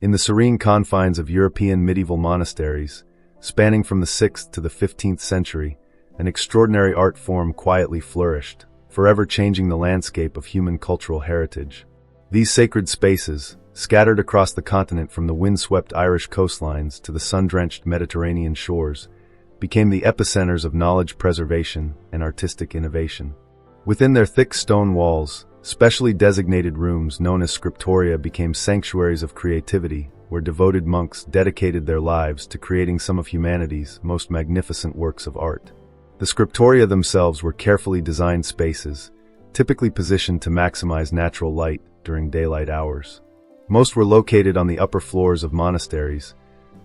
In the serene confines of European medieval monasteries, spanning from the 6th to the 15th century, an extraordinary art form quietly flourished, forever changing the landscape of human cultural heritage. These sacred spaces, scattered across the continent from the windswept Irish coastlines to the sun-drenched Mediterranean shores, became the epicenters of knowledge preservation and artistic innovation. Within their thick stone walls, specially designated rooms known as scriptoria became sanctuaries of creativity, where devoted monks dedicated their lives to creating some of humanity's most magnificent works of art. The scriptoria themselves were carefully designed spaces, typically positioned to maximize natural light during daylight hours. Most were located on the upper floors of monasteries,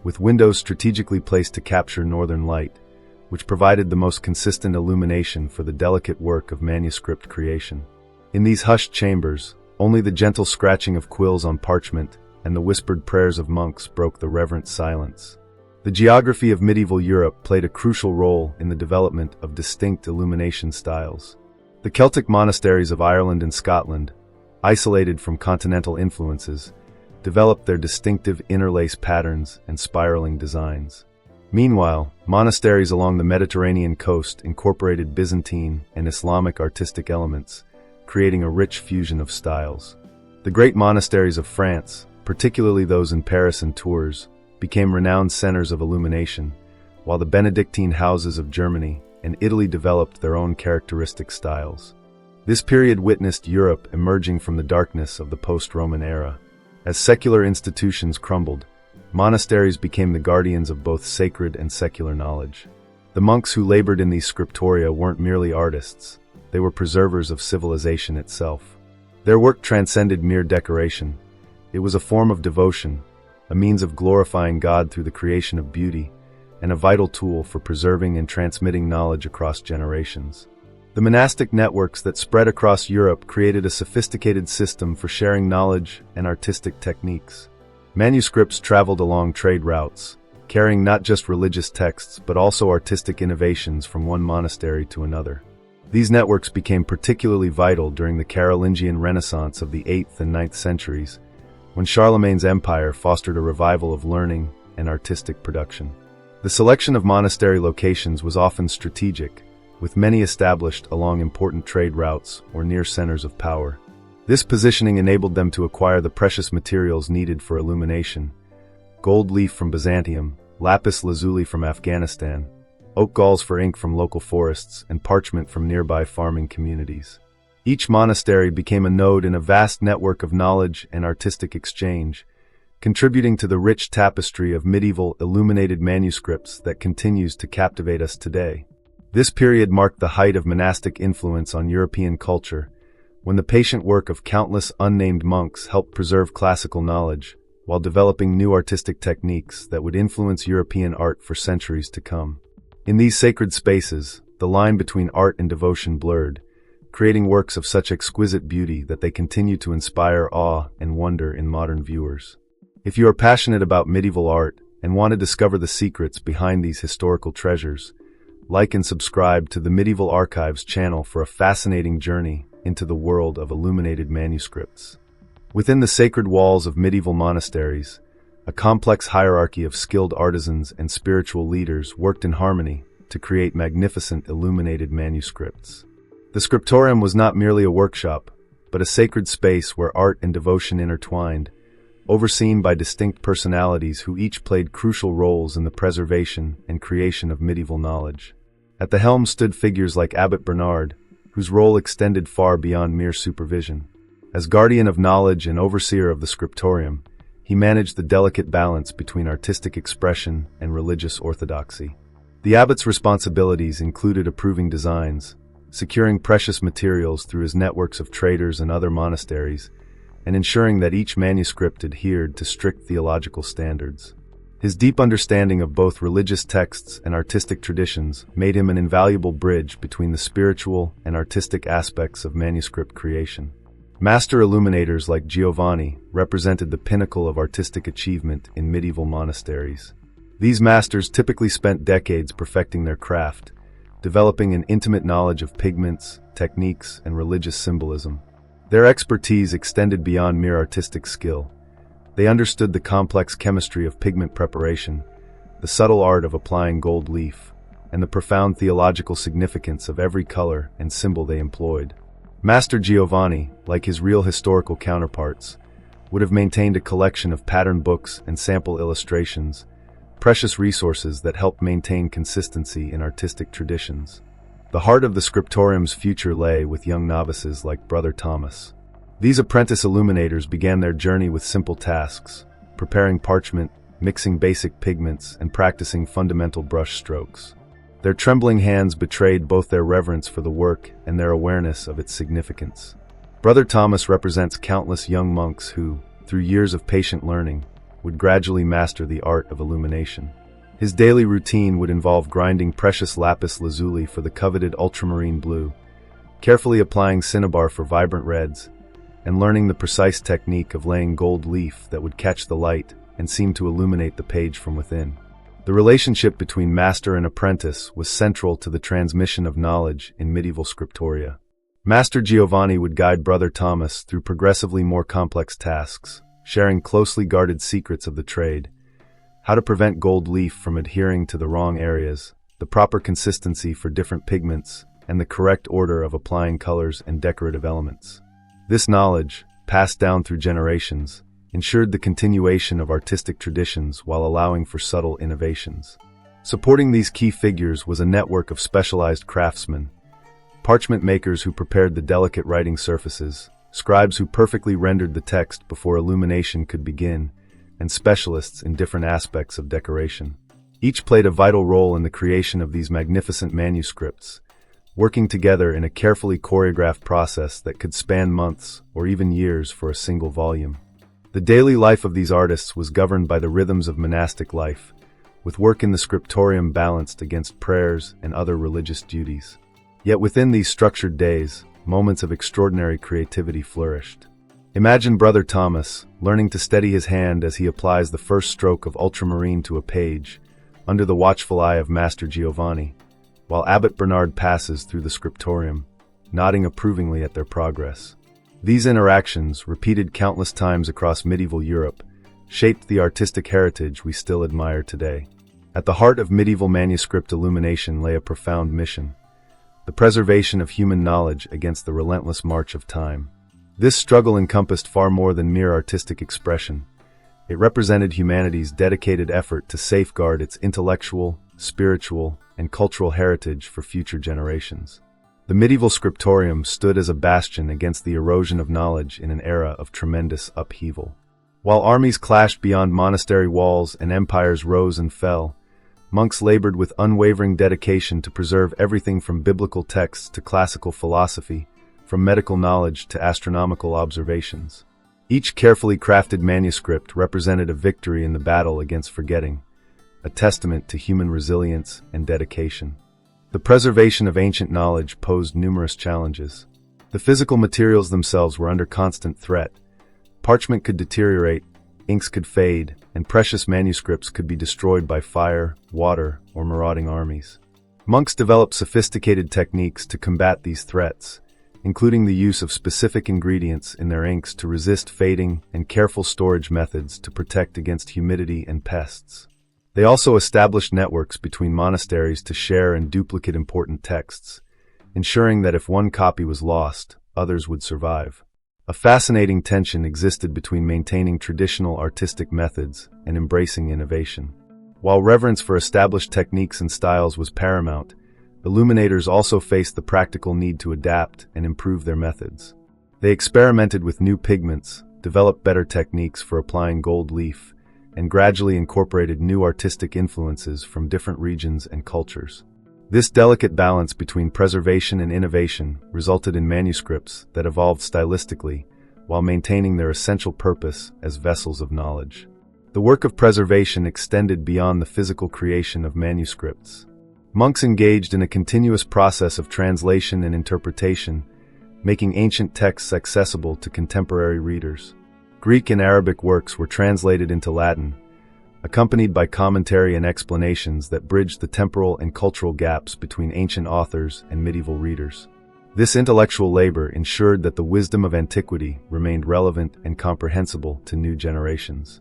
with windows strategically placed to capture northern light, which provided the most consistent illumination for the delicate work of manuscript creation. In these hushed chambers, only the gentle scratching of quills on parchment and the whispered prayers of monks broke the reverent silence. The geography of medieval Europe played a crucial role in the development of distinct illumination styles. The Celtic monasteries of Ireland and Scotland, isolated from continental influences, developed their distinctive interlace patterns and spiraling designs. Meanwhile, monasteries along the Mediterranean coast incorporated Byzantine and Islamic artistic elements, creating a rich fusion of styles. The great monasteries of France, particularly those in Paris and Tours, became renowned centers of illumination, while the Benedictine houses of Germany and Italy developed their own characteristic styles. This period witnessed Europe emerging from the darkness of the post-Roman era. As secular institutions crumbled, monasteries became the guardians of both sacred and secular knowledge. The monks who labored in these scriptoria weren't merely artists, they were preservers of civilization itself. Their work transcended mere decoration. It was a form of devotion, a means of glorifying God through the creation of beauty, and a vital tool for preserving and transmitting knowledge across generations. The monastic networks that spread across Europe created a sophisticated system for sharing knowledge and artistic techniques. Manuscripts traveled along trade routes, carrying not just religious texts but also artistic innovations from one monastery to another. These networks became particularly vital during the Carolingian Renaissance of the 8th and 9th centuries, when Charlemagne's empire fostered a revival of learning and artistic production. The selection of monastery locations was often strategic, with many established along important trade routes or near centers of power. This positioning enabled them to acquire the precious materials needed for illumination: gold leaf from Byzantium, lapis lazuli from Afghanistan, oak galls for ink from local forests, and parchment from nearby farming communities. Each monastery became a node in a vast network of knowledge and artistic exchange, contributing to the rich tapestry of medieval illuminated manuscripts that continues to captivate us today. This period marked the height of monastic influence on European culture, when the patient work of countless unnamed monks helped preserve classical knowledge, while developing new artistic techniques that would influence European art for centuries to come. In these sacred spaces, the line between art and devotion blurred, creating works of such exquisite beauty that they continue to inspire awe and wonder in modern viewers. If you are passionate about medieval art and want to discover the secrets behind these historical treasures, like and subscribe to the Medieval Archives channel for a fascinating journey into the world of illuminated manuscripts. Within the sacred walls of medieval monasteries, a complex hierarchy of skilled artisans and spiritual leaders worked in harmony to create magnificent illuminated manuscripts. The scriptorium was not merely a workshop, but a sacred space where art and devotion intertwined, overseen by distinct personalities who each played crucial roles in the preservation and creation of medieval knowledge. At the helm stood figures like Abbot Bernard, whose role extended far beyond mere supervision. As guardian of knowledge and overseer of the scriptorium, he managed the delicate balance between artistic expression and religious orthodoxy. The abbot's responsibilities included approving designs, securing precious materials through his networks of traders and other monasteries, and ensuring that each manuscript adhered to strict theological standards. His deep understanding of both religious texts and artistic traditions made him an invaluable bridge between the spiritual and artistic aspects of manuscript creation. Master illuminators like Giovanni represented the pinnacle of artistic achievement in medieval monasteries. These masters typically spent decades perfecting their craft, developing an intimate knowledge of pigments, techniques, and religious symbolism. Their expertise extended beyond mere artistic skill. They understood the complex chemistry of pigment preparation, the subtle art of applying gold leaf, and the profound theological significance of every color and symbol they employed. Master Giovanni, like his real historical counterparts, would have maintained a collection of pattern books and sample illustrations, precious resources that helped maintain consistency in artistic traditions. The heart of the scriptorium's future lay with young novices like Brother Thomas. These apprentice illuminators began their journey with simple tasks, preparing parchment, mixing basic pigments, and practicing fundamental brush strokes. Their trembling hands betrayed both their reverence for the work and their awareness of its significance. Brother Thomas represents countless young monks who, through years of patient learning, would gradually master the art of illumination. His daily routine would involve grinding precious lapis lazuli for the coveted ultramarine blue, carefully applying cinnabar for vibrant reds, and learning the precise technique of laying gold leaf that would catch the light and seem to illuminate the page from within. The relationship between master and apprentice was central to the transmission of knowledge in medieval scriptoria. Master Giovanni would guide Brother Thomas through progressively more complex tasks, sharing closely guarded secrets of the trade: how to prevent gold leaf from adhering to the wrong areas, the proper consistency for different pigments, and the correct order of applying colors and decorative elements. This knowledge, passed down through generations, ensured the continuation of artistic traditions while allowing for subtle innovations. Supporting these key figures was a network of specialized craftsmen: parchment makers who prepared the delicate writing surfaces, scribes who perfectly rendered the text before illumination could begin, and specialists in different aspects of decoration. Each played a vital role in the creation of these magnificent manuscripts, working together in a carefully choreographed process that could span months or even years for a single volume. The daily life of these artists was governed by the rhythms of monastic life, with work in the scriptorium balanced against prayers and other religious duties. Yet within these structured days, moments of extraordinary creativity flourished. Imagine Brother Thomas, learning to steady his hand as he applies the first stroke of ultramarine to a page, under the watchful eye of Master Giovanni, while Abbot Bernard passes through the scriptorium, nodding approvingly at their progress. These interactions, repeated countless times across medieval Europe, shaped the artistic heritage we still admire today. At the heart of medieval manuscript illumination lay a profound mission: the preservation of human knowledge against the relentless march of time. This struggle encompassed far more than mere artistic expression. It represented humanity's dedicated effort to safeguard its intellectual, spiritual, and cultural heritage for future generations. The medieval scriptorium stood as a bastion against the erosion of knowledge in an era of tremendous upheaval. While armies clashed beyond monastery walls and empires rose and fell, monks labored with unwavering dedication to preserve everything from biblical texts to classical philosophy, from medical knowledge to astronomical observations. Each carefully crafted manuscript represented a victory in the battle against forgetting, a testament to human resilience and dedication. The preservation of ancient knowledge posed numerous challenges. The physical materials themselves were under constant threat. Parchment could deteriorate, inks could fade, and precious manuscripts could be destroyed by fire, water, or marauding armies. Monks developed sophisticated techniques to combat these threats, including the use of specific ingredients in their inks to resist fading and careful storage methods to protect against humidity and pests. They also established networks between monasteries to share and duplicate important texts, ensuring that if one copy was lost, others would survive. A fascinating tension existed between maintaining traditional artistic methods and embracing innovation. While reverence for established techniques and styles was paramount, illuminators also faced the practical need to adapt and improve their methods. They experimented with new pigments, developed better techniques for applying gold leaf, and gradually incorporated new artistic influences from different regions and cultures. This delicate balance between preservation and innovation resulted in manuscripts that evolved stylistically while maintaining their essential purpose as vessels of knowledge. The work of preservation extended beyond the physical creation of manuscripts. Monks engaged in a continuous process of translation and interpretation, making ancient texts accessible to contemporary readers. Greek and Arabic works were translated into Latin, accompanied by commentary and explanations that bridged the temporal and cultural gaps between ancient authors and medieval readers. This intellectual labor ensured that the wisdom of antiquity remained relevant and comprehensible to new generations.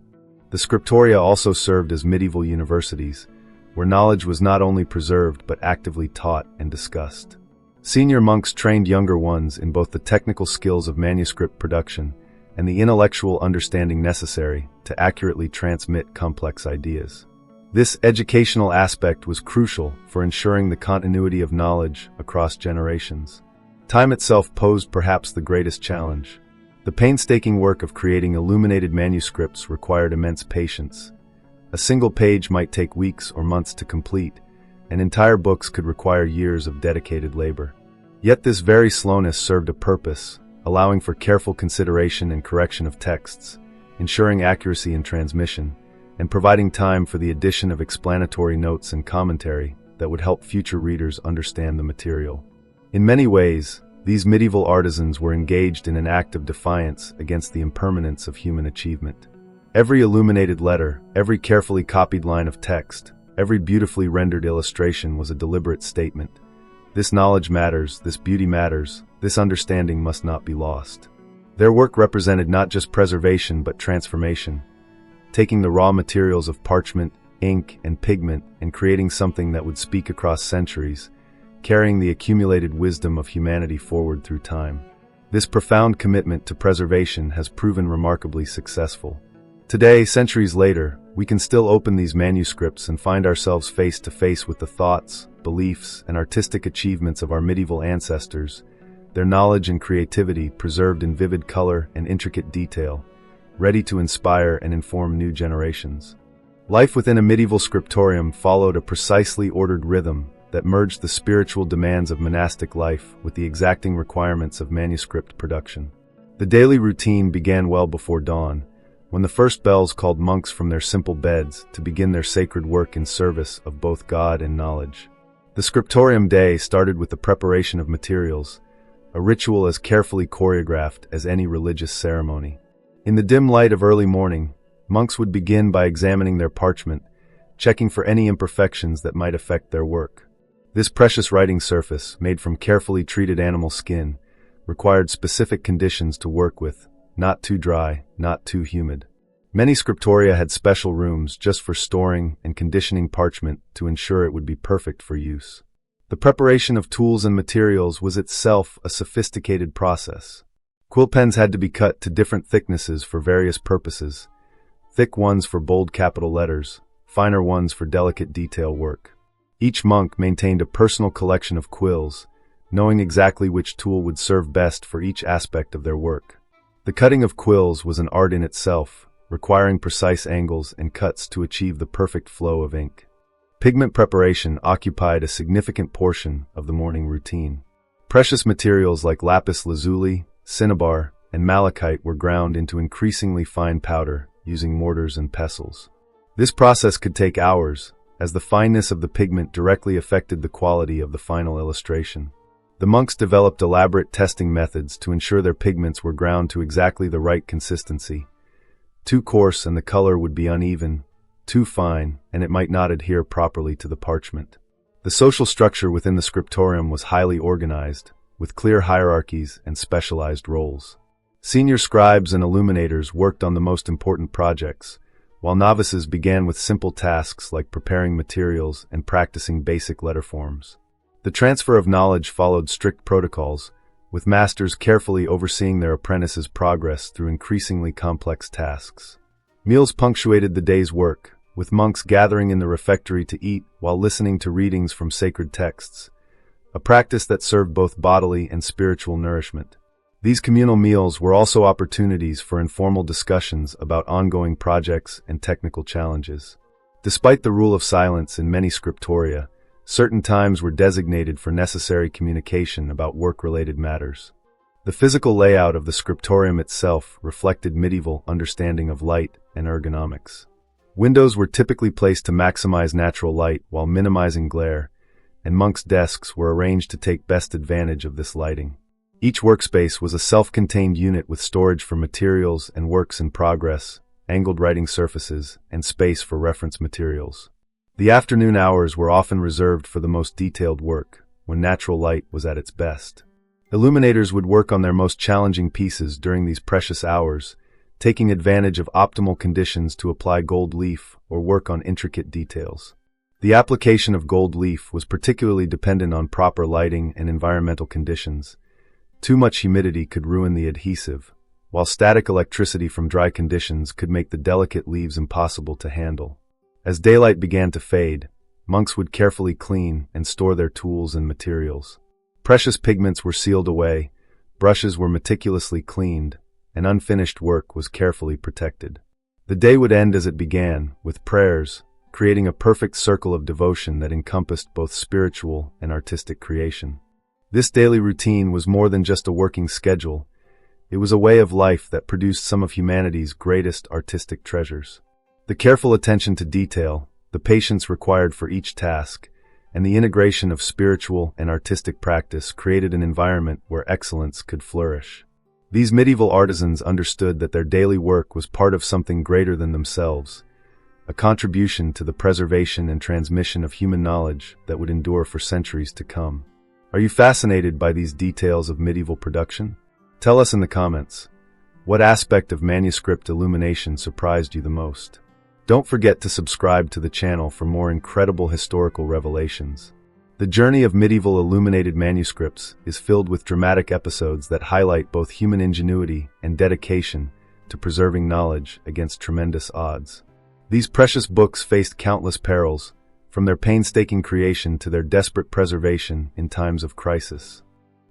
The scriptoria also served as medieval universities, where knowledge was not only preserved but actively taught and discussed. Senior monks trained younger ones in both the technical skills of manuscript production and the intellectual understanding necessary to accurately transmit complex ideas. This educational aspect was crucial for ensuring the continuity of knowledge across generations. Time itself posed perhaps the greatest challenge. The painstaking work of creating illuminated manuscripts required immense patience. A single page might take weeks or months to complete, and entire books could require years of dedicated labor. Yet this very slowness served a purpose, allowing for careful consideration and correction of texts, ensuring accuracy in transmission, and providing time for the addition of explanatory notes and commentary that would help future readers understand the material. In many ways, these medieval artisans were engaged in an act of defiance against the impermanence of human achievement. Every illuminated letter, every carefully copied line of text, every beautifully rendered illustration was a deliberate statement. This knowledge matters, this beauty matters, this understanding must not be lost. Their work represented not just preservation but transformation, taking the raw materials of parchment, ink, and pigment and creating something that would speak across centuries, carrying the accumulated wisdom of humanity forward through time. This profound commitment to preservation has proven remarkably successful. Today, centuries later, we can still open these manuscripts and find ourselves face to face with the thoughts, beliefs, and artistic achievements of our medieval ancestors, their knowledge and creativity preserved in vivid color and intricate detail, ready to inspire and inform new generations. Life within a medieval scriptorium followed a precisely ordered rhythm that merged the spiritual demands of monastic life with the exacting requirements of manuscript production. The daily routine began well before dawn, when the first bells called monks from their simple beds to begin their sacred work in service of both God and knowledge. The scriptorium day started with the preparation of materials, a ritual as carefully choreographed as any religious ceremony. In the dim light of early morning, monks would begin by examining their parchment, checking for any imperfections that might affect their work. This precious writing surface, made from carefully treated animal skin, required specific conditions to work with, not too dry, not too humid. Many scriptoria had special rooms just for storing and conditioning parchment to ensure it would be perfect for use. The preparation of tools and materials was itself a sophisticated process. Quill pens had to be cut to different thicknesses for various purposes, thick ones for bold capital letters, finer ones for delicate detail work. Each monk maintained a personal collection of quills, knowing exactly which tool would serve best for each aspect of their work. The cutting of quills was an art in itself, requiring precise angles and cuts to achieve the perfect flow of ink. Pigment preparation occupied a significant portion of the morning routine. Precious materials like lapis lazuli, cinnabar, and malachite were ground into increasingly fine powder using mortars and pestles. This process could take hours, as the fineness of the pigment directly affected the quality of the final illustration. The monks developed elaborate testing methods to ensure their pigments were ground to exactly the right consistency. Too coarse and the color would be uneven, too fine and it might not adhere properly to the parchment. The social structure within the scriptorium was highly organized, with clear hierarchies and specialized roles. Senior scribes and illuminators worked on the most important projects, while novices began with simple tasks like preparing materials and practicing basic letter forms. The transfer of knowledge followed strict protocols, with masters carefully overseeing their apprentices' progress through increasingly complex tasks. Meals punctuated the day's work, with monks gathering in the refectory to eat while listening to readings from sacred texts, a practice that served both bodily and spiritual nourishment. These communal meals were also opportunities for informal discussions about ongoing projects and technical challenges. Despite the rule of silence in many scriptoria, certain times were designated for necessary communication about work-related matters. The physical layout of the scriptorium itself reflected medieval understanding of light and ergonomics. Windows were typically placed to maximize natural light while minimizing glare, and monks' desks were arranged to take best advantage of this lighting. Each workspace was a self-contained unit with storage for materials and works in progress, angled writing surfaces, and space for reference materials. The afternoon hours were often reserved for the most detailed work, when natural light was at its best. Illuminators would work on their most challenging pieces during these precious hours, taking advantage of optimal conditions to apply gold leaf or work on intricate details. The application of gold leaf was particularly dependent on proper lighting and environmental conditions. Too much humidity could ruin the adhesive, while static electricity from dry conditions could make the delicate leaves impossible to handle. As daylight began to fade, monks would carefully clean and store their tools and materials. Precious pigments were sealed away, brushes were meticulously cleaned, and unfinished work was carefully protected. The day would end as it began, with prayers, creating a perfect circle of devotion that encompassed both spiritual and artistic creation. This daily routine was more than just a working schedule. It was a way of life that produced some of humanity's greatest artistic treasures. The careful attention to detail, the patience required for each task, and the integration of spiritual and artistic practice created an environment where excellence could flourish. These medieval artisans understood that their daily work was part of something greater than themselves, a contribution to the preservation and transmission of human knowledge that would endure for centuries to come. Are you fascinated by these details of medieval production? Tell us in the comments. What aspect of manuscript illumination surprised you the most? Don't forget to subscribe to the channel for more incredible historical revelations. The journey of medieval illuminated manuscripts is filled with dramatic episodes that highlight both human ingenuity and dedication to preserving knowledge against tremendous odds. These precious books faced countless perils, from their painstaking creation to their desperate preservation in times of crisis.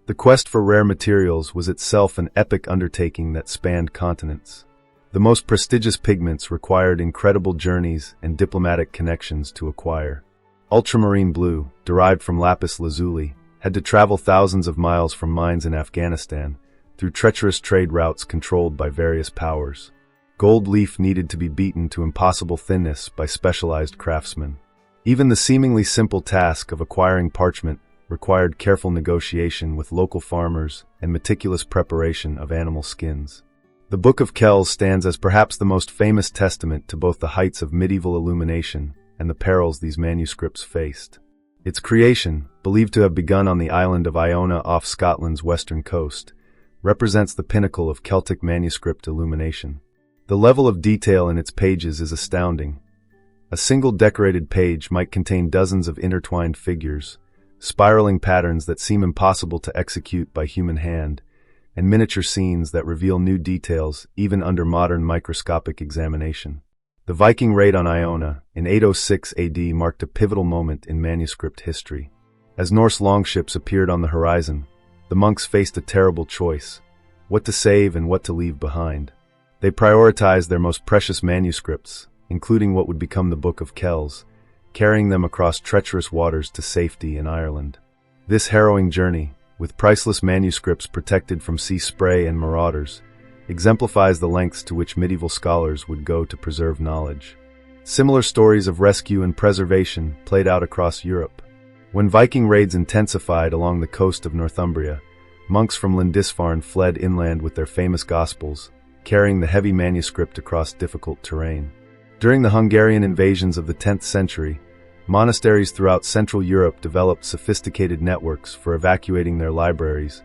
The quest for rare materials was itself an epic undertaking that spanned continents. The most prestigious pigments required incredible journeys and diplomatic connections to acquire. Ultramarine blue, derived from lapis lazuli, had to travel thousands of miles from mines in Afghanistan, through treacherous trade routes controlled by various powers. Gold leaf needed to be beaten to impossible thinness by specialized craftsmen. Even the seemingly simple task of acquiring parchment required careful negotiation with local farmers and meticulous preparation of animal skins. The Book of Kells stands as perhaps the most famous testament to both the heights of medieval illumination and the perils these manuscripts faced. Its creation, believed to have begun on the island of Iona off Scotland's western coast, represents the pinnacle of Celtic manuscript illumination. The level of detail in its pages is astounding. A single decorated page might contain dozens of intertwined figures, spiraling patterns that seem impossible to execute by human hand, and miniature scenes that reveal new details even under modern microscopic examination. The Viking raid on Iona in 806 AD marked a pivotal moment in manuscript history. As Norse longships appeared on the horizon, the monks faced a terrible choice: what to save and what to leave behind. They prioritized their most precious manuscripts, including what would become the Book of Kells, carrying them across treacherous waters to safety in Ireland. This harrowing journey, with priceless manuscripts protected from sea spray and marauders, exemplifies the lengths to which medieval scholars would go to preserve knowledge. Similar stories of rescue and preservation played out across Europe. When Viking raids intensified along the coast of Northumbria, monks from Lindisfarne fled inland with their famous Gospels, carrying the heavy manuscript across difficult terrain. During the Hungarian invasions of the 10th century, monasteries throughout Central Europe developed sophisticated networks for evacuating their libraries,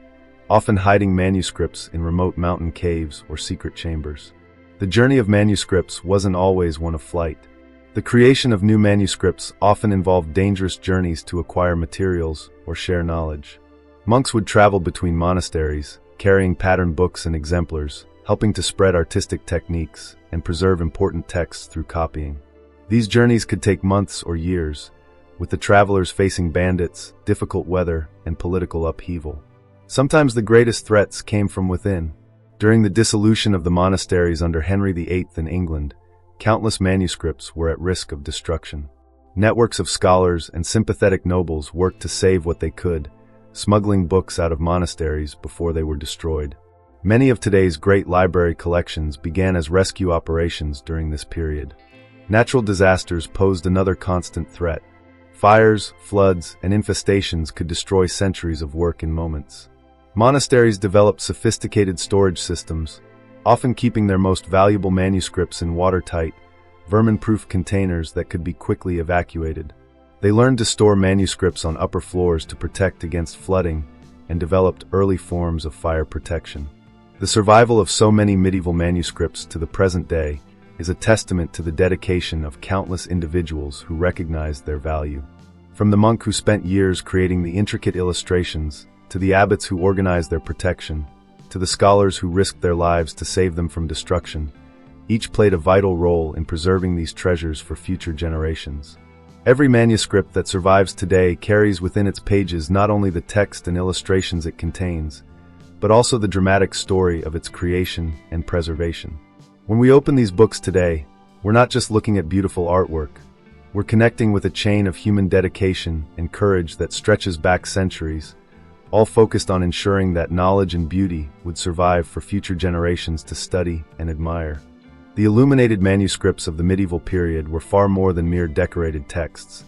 often hiding manuscripts in remote mountain caves or secret chambers. The journey of manuscripts wasn't always one of flight. The creation of new manuscripts often involved dangerous journeys to acquire materials or share knowledge. Monks would travel between monasteries, carrying patterned books and exemplars, helping to spread artistic techniques and preserve important texts through copying. These journeys could take months or years, with the travelers facing bandits, difficult weather, and political upheaval. Sometimes the greatest threats came from within. During the dissolution of the monasteries under Henry VIII in England, countless manuscripts were at risk of destruction. Networks of scholars and sympathetic nobles worked to save what they could, smuggling books out of monasteries before they were destroyed. Many of today's great library collections began as rescue operations during this period. Natural disasters posed another constant threat. Fires, floods, and infestations could destroy centuries of work in moments. Monasteries developed sophisticated storage systems, often keeping their most valuable manuscripts in watertight, vermin-proof containers that could be quickly evacuated. They learned to store manuscripts on upper floors to protect against flooding and developed early forms of fire protection. The survival of so many medieval manuscripts to the present day is a testament to the dedication of countless individuals who recognized their value. From the monk who spent years creating the intricate illustrations, to the abbots who organized their protection, to the scholars who risked their lives to save them from destruction, each played a vital role in preserving these treasures for future generations. Every manuscript that survives today carries within its pages not only the text and illustrations it contains, but also the dramatic story of its creation and preservation. When we open these books today, we're not just looking at beautiful artwork. We're connecting with a chain of human dedication and courage that stretches back centuries, all focused on ensuring that knowledge and beauty would survive for future generations to study and admire. The illuminated manuscripts of the medieval period were far more than mere decorated texts.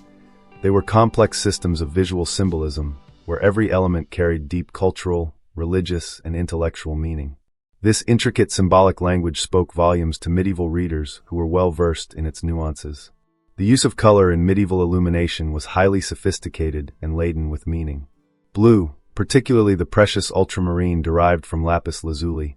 They were complex systems of visual symbolism, where every element carried deep cultural, religious, and intellectual meaning. This intricate symbolic language spoke volumes to medieval readers who were well versed in its nuances. The use of color in medieval illumination was highly sophisticated and laden with meaning. Blue, particularly the precious ultramarine derived from lapis lazuli,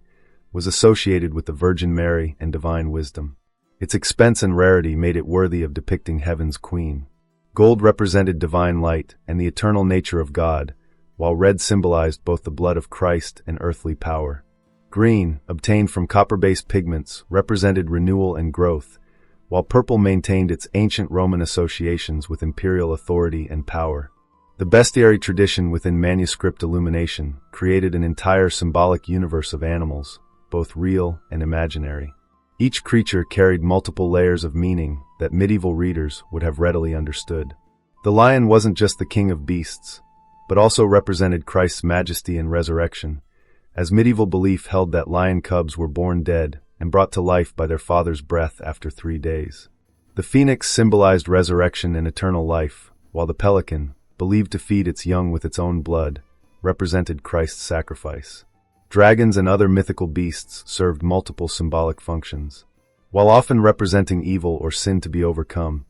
was associated with the Virgin Mary and divine wisdom. Its expense and rarity made it worthy of depicting heaven's queen. Gold represented divine light and the eternal nature of God, while red symbolized both the blood of Christ and earthly power. Green, obtained from copper-based pigments, represented renewal and growth, while purple maintained its ancient Roman associations with imperial authority and power. The bestiary tradition within manuscript illumination created an entire symbolic universe of animals, both real and imaginary. Each creature carried multiple layers of meaning that medieval readers would have readily understood. The lion wasn't just the king of beasts, but also represented Christ's majesty and resurrection, as medieval belief held that lion cubs were born dead and brought to life by their father's breath after 3 days. The phoenix symbolized resurrection and eternal life, while the pelican, believed to feed its young with its own blood, represented Christ's sacrifice. Dragons and other mythical beasts served multiple symbolic functions. While often representing evil or sin to be overcome,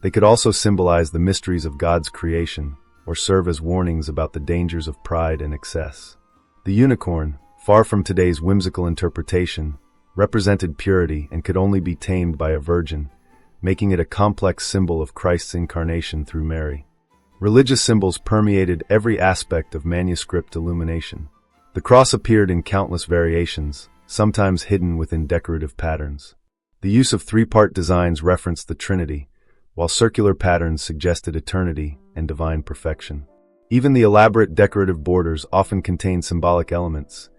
they could also symbolize the mysteries of God's creation, or serve as warnings about the dangers of pride and excess. The unicorn, far from today's whimsical interpretation, represented purity and could only be tamed by a virgin, making it a complex symbol of Christ's incarnation through Mary. Religious symbols permeated every aspect of manuscript illumination. The cross appeared in countless variations, sometimes hidden within decorative patterns. The use of 3-part designs referenced the Trinity, while circular patterns suggested eternity and divine perfection. Even the elaborate decorative borders often contained symbolic elements.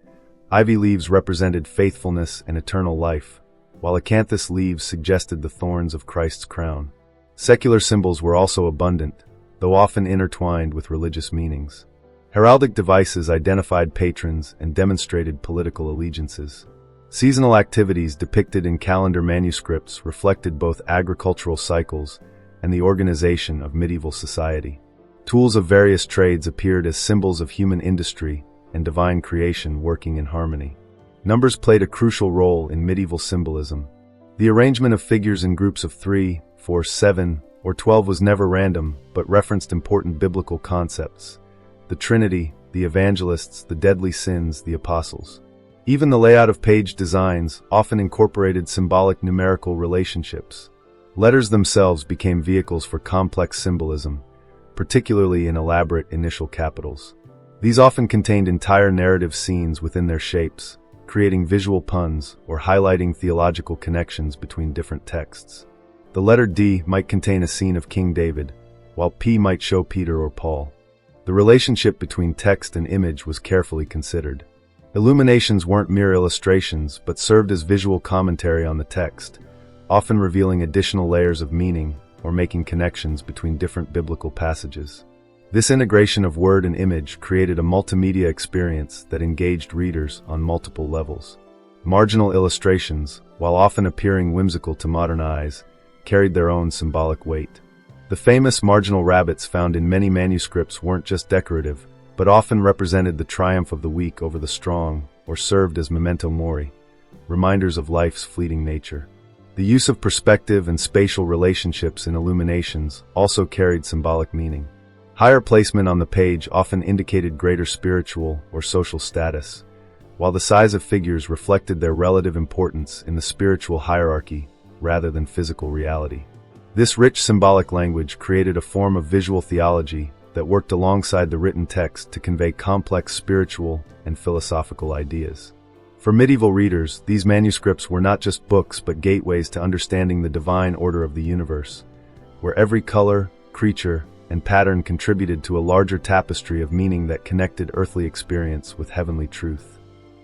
Ivy leaves represented faithfulness and eternal life, while acanthus leaves suggested the thorns of Christ's crown. Secular symbols were also abundant, though often intertwined with religious meanings. Heraldic devices identified patrons and demonstrated political allegiances. Seasonal activities depicted in calendar manuscripts reflected both agricultural cycles and the organization of medieval society. Tools of various trades appeared as symbols of human industry and divine creation working in harmony. Numbers played a crucial role in medieval symbolism. The arrangement of figures in groups of 3, 4, 7, or 12 was never random, but referenced important biblical concepts: the Trinity, the evangelists, the deadly sins, the apostles. Even the layout of page designs often incorporated symbolic numerical relationships. Letters themselves became vehicles for complex symbolism, particularly in elaborate initial capitals. These often contained entire narrative scenes within their shapes, creating visual puns or highlighting theological connections between different texts. The letter D might contain a scene of King David, while P might show Peter or Paul. The relationship between text and image was carefully considered. Illuminations weren't mere illustrations, but served as visual commentary on the text, often revealing additional layers of meaning or making connections between different biblical passages. This integration of word and image created a multimedia experience that engaged readers on multiple levels. Marginal illustrations, while often appearing whimsical to modern eyes, carried their own symbolic weight. The famous marginal rabbits found in many manuscripts weren't just decorative, but often represented the triumph of the weak over the strong, or served as memento mori, reminders of life's fleeting nature. The use of perspective and spatial relationships in illuminations also carried symbolic meaning. Higher placement on the page often indicated greater spiritual or social status, while the size of figures reflected their relative importance in the spiritual hierarchy rather than physical reality. This rich symbolic language created a form of visual theology that worked alongside the written text to convey complex spiritual and philosophical ideas. For medieval readers, these manuscripts were not just books but gateways to understanding the divine order of the universe, where every color, creature, and pattern contributed to a larger tapestry of meaning that connected earthly experience with heavenly truth.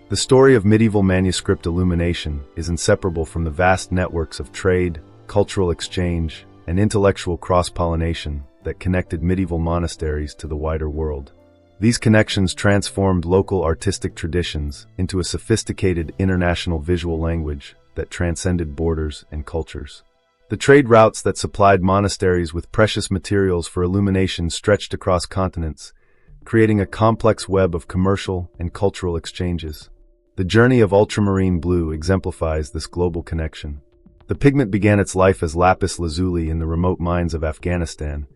The story of medieval manuscript illumination is inseparable from the vast networks of trade, cultural exchange, and intellectual cross-pollination that connected medieval monasteries to the wider world. These connections transformed local artistic traditions into a sophisticated international visual language that transcended borders and cultures. The trade routes that supplied monasteries with precious materials for illumination stretched across continents, creating a complex web of commercial and cultural exchanges. The journey of ultramarine blue exemplifies this global connection. The pigment began its life as lapis lazuli in the remote mines of Afghanistan,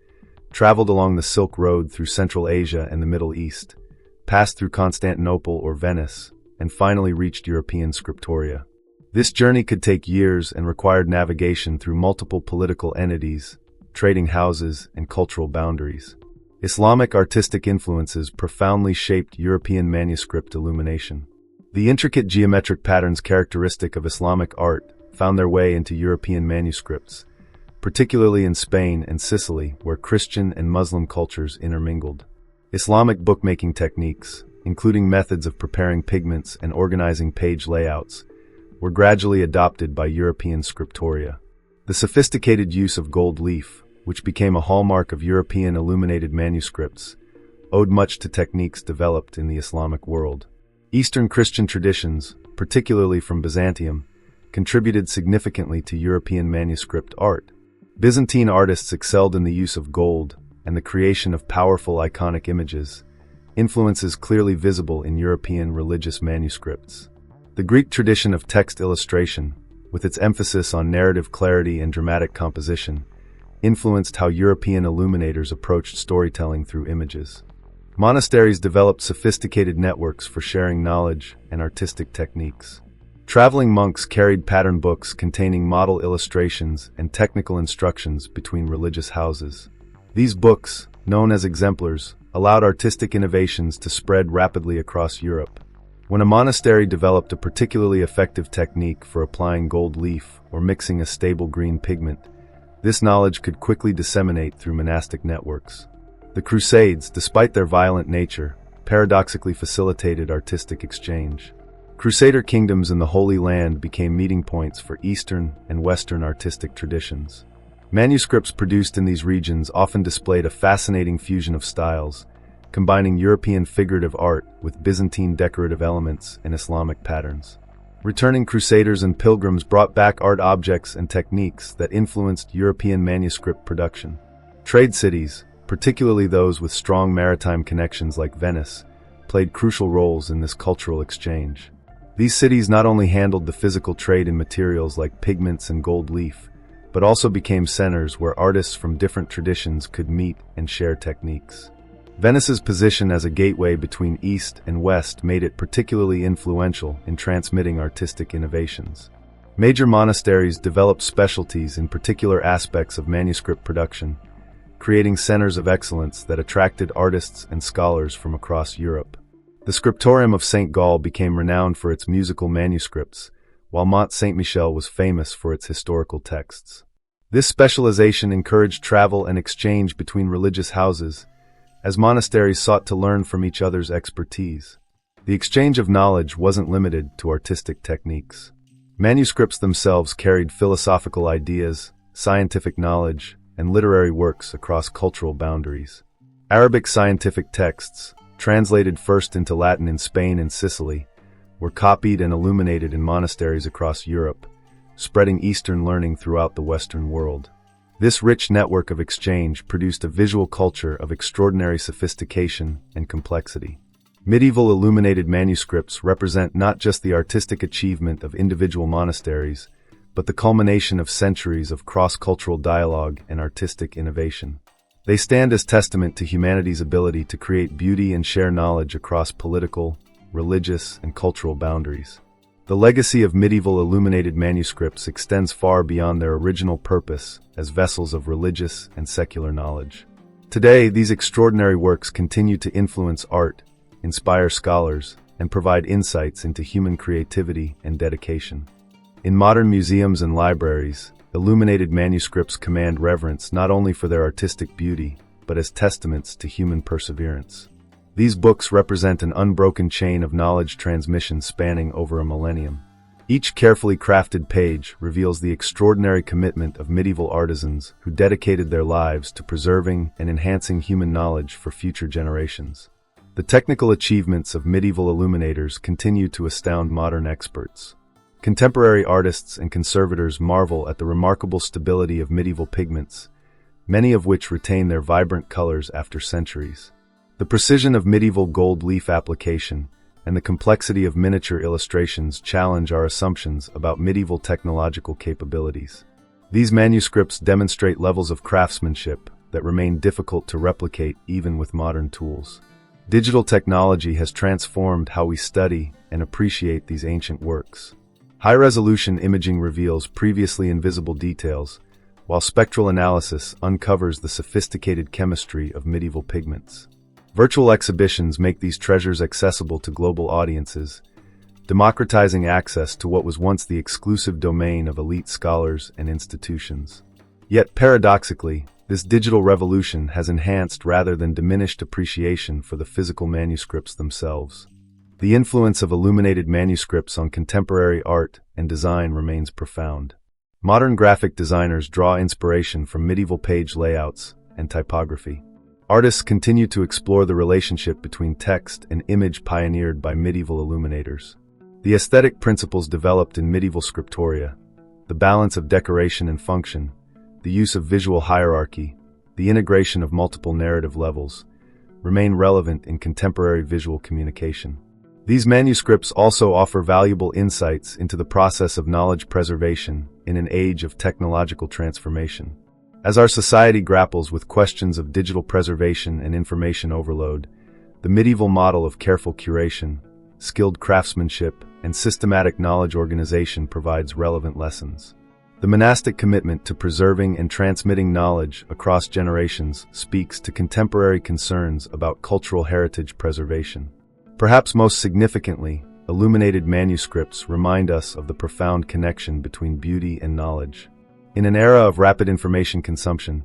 traveled along the Silk Road through Central Asia and the Middle East, passed through Constantinople or Venice, and finally reached European scriptoria. This journey could take years and required navigation through multiple political entities, trading houses, and cultural boundaries. Islamic artistic influences profoundly shaped European manuscript illumination. The intricate geometric patterns characteristic of Islamic art found their way into European manuscripts, particularly in Spain and Sicily, where Christian and Muslim cultures intermingled. Islamic bookmaking techniques, including methods of preparing pigments and organizing page layouts, were gradually adopted by European scriptoria. The sophisticated use of gold leaf, which became a hallmark of European illuminated manuscripts, owed much to techniques developed in the Islamic world. Eastern Christian traditions, particularly from Byzantium, contributed significantly to European manuscript art. Byzantine artists excelled in the use of gold and the creation of powerful iconic images, influences clearly visible in European religious manuscripts. The Greek tradition of text illustration, with its emphasis on narrative clarity and dramatic composition, influenced how European illuminators approached storytelling through images. Monasteries developed sophisticated networks for sharing knowledge and artistic techniques. Traveling monks carried pattern books containing model illustrations and technical instructions between religious houses. These books, known as exemplars, allowed artistic innovations to spread rapidly across Europe. When a monastery developed a particularly effective technique for applying gold leaf or mixing a stable green pigment, this knowledge could quickly disseminate through monastic networks. The Crusades, despite their violent nature, paradoxically facilitated artistic exchange. Crusader kingdoms in the Holy Land became meeting points for Eastern and Western artistic traditions. Manuscripts produced in these regions often displayed a fascinating fusion of styles, combining European figurative art with Byzantine decorative elements and Islamic patterns. Returning crusaders and pilgrims brought back art objects and techniques that influenced European manuscript production. Trade cities, particularly those with strong maritime connections like Venice, played crucial roles in this cultural exchange. These cities not only handled the physical trade in materials like pigments and gold leaf, but also became centers where artists from different traditions could meet and share techniques. Venice's position as a gateway between East and West made it particularly influential in transmitting artistic innovations. Major monasteries developed specialties in particular aspects of manuscript production, creating centers of excellence that attracted artists and scholars from across Europe. The scriptorium of St. Gall became renowned for its musical manuscripts, while Mont Saint-Michel was famous for its historical texts. This specialization encouraged travel and exchange between religious houses, as monasteries sought to learn from each other's expertise. The exchange of knowledge wasn't limited to artistic techniques. Manuscripts themselves carried philosophical ideas, scientific knowledge, and literary works across cultural boundaries. Arabic scientific texts, translated first into Latin in Spain and Sicily, were copied and illuminated in monasteries across Europe, spreading Eastern learning throughout the Western world. This rich network of exchange produced a visual culture of extraordinary sophistication and complexity. Medieval illuminated manuscripts represent not just the artistic achievement of individual monasteries, but the culmination of centuries of cross-cultural dialogue and artistic innovation. They stand as testament to humanity's ability to create beauty and share knowledge across political, religious, and cultural boundaries. The legacy of medieval illuminated manuscripts extends far beyond their original purpose as vessels of religious and secular knowledge. Today, these extraordinary works continue to influence art, inspire scholars, and provide insights into human creativity and dedication. In modern museums and libraries, illuminated manuscripts command reverence not only for their artistic beauty, but as testaments to human perseverance. These books represent an unbroken chain of knowledge transmission spanning over a millennium. Each carefully crafted page reveals the extraordinary commitment of medieval artisans who dedicated their lives to preserving and enhancing human knowledge for future generations. The technical achievements of medieval illuminators continue to astound modern experts. Contemporary artists and conservators marvel at the remarkable stability of medieval pigments, many of which retain their vibrant colors after centuries. The precision of medieval gold leaf application and the complexity of miniature illustrations challenge our assumptions about medieval technological capabilities. These manuscripts demonstrate levels of craftsmanship that remain difficult to replicate even with modern tools. Digital technology has transformed how we study and appreciate these ancient works. High-resolution imaging reveals previously invisible details, while spectral analysis uncovers the sophisticated chemistry of medieval pigments. Virtual exhibitions make these treasures accessible to global audiences, democratizing access to what was once the exclusive domain of elite scholars and institutions. Yet paradoxically, this digital revolution has enhanced rather than diminished appreciation for the physical manuscripts themselves. The influence of illuminated manuscripts on contemporary art and design remains profound. Modern graphic designers draw inspiration from medieval page layouts and typography. Artists continue to explore the relationship between text and image pioneered by medieval illuminators. The aesthetic principles developed in medieval scriptoria, the balance of decoration and function, the use of visual hierarchy, the integration of multiple narrative levels, remain relevant in contemporary visual communication. These manuscripts also offer valuable insights into the process of knowledge preservation in an age of technological transformation. As our society grapples with questions of digital preservation and information overload, the medieval model of careful curation, skilled craftsmanship, and systematic knowledge organization provides relevant lessons. The monastic commitment to preserving and transmitting knowledge across generations speaks to contemporary concerns about cultural heritage preservation. Perhaps most significantly, illuminated manuscripts remind us of the profound connection between beauty and knowledge. In an era of rapid information consumption,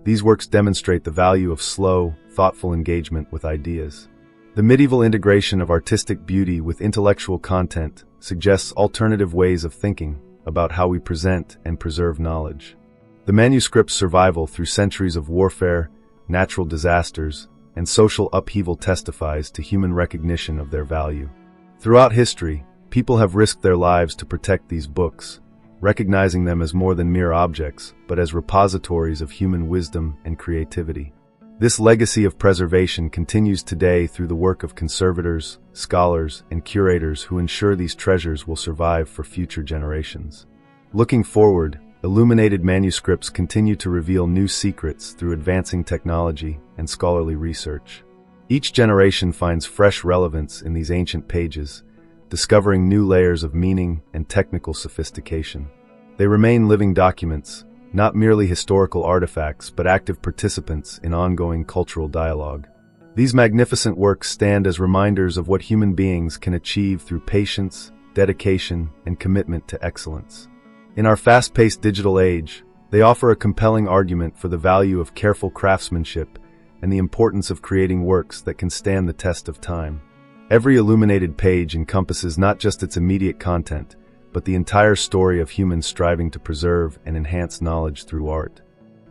these works demonstrate the value of slow, thoughtful engagement with ideas. The medieval integration of artistic beauty with intellectual content suggests alternative ways of thinking about how we present and preserve knowledge. The manuscript's survival through centuries of warfare, natural disasters, and social upheaval testifies to human recognition of their value. Throughout history, people have risked their lives to protect these books, recognizing them as more than mere objects, but as repositories of human wisdom and creativity. This legacy of preservation continues today through the work of conservators, scholars, and curators who ensure these treasures will survive for future generations. Looking forward, illuminated manuscripts continue to reveal new secrets through advancing technology and scholarly research. Each generation finds fresh relevance in these ancient pages, discovering new layers of meaning and technical sophistication. They remain living documents, not merely historical artifacts, but active participants in ongoing cultural dialogue. These magnificent works stand as reminders of what human beings can achieve through patience, dedication, and commitment to excellence. In our fast-paced digital age, they offer a compelling argument for the value of careful craftsmanship and the importance of creating works that can stand the test of time. Every illuminated page encompasses not just its immediate content, but the entire story of humans striving to preserve and enhance knowledge through art.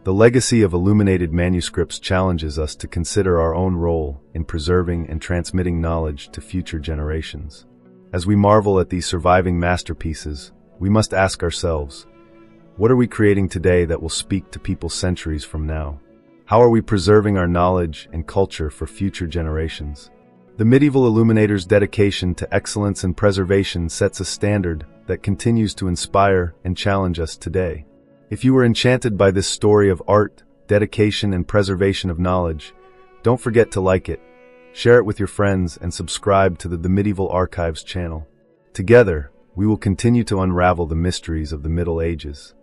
The legacy of illuminated manuscripts challenges us to consider our own role in preserving and transmitting knowledge to future generations. As we marvel at these surviving masterpieces, we must ask ourselves, what are we creating today that will speak to people centuries from now? How are we preserving our knowledge and culture for future generations? The medieval illuminators' dedication to excellence and preservation sets a standard that continues to inspire and challenge us today. If you were enchanted by this story of art, dedication, and preservation of knowledge. Don't forget to like it, share it with your friends, and subscribe to the Medieval Archives channel. Together, we will continue to unravel the mysteries of the Middle Ages.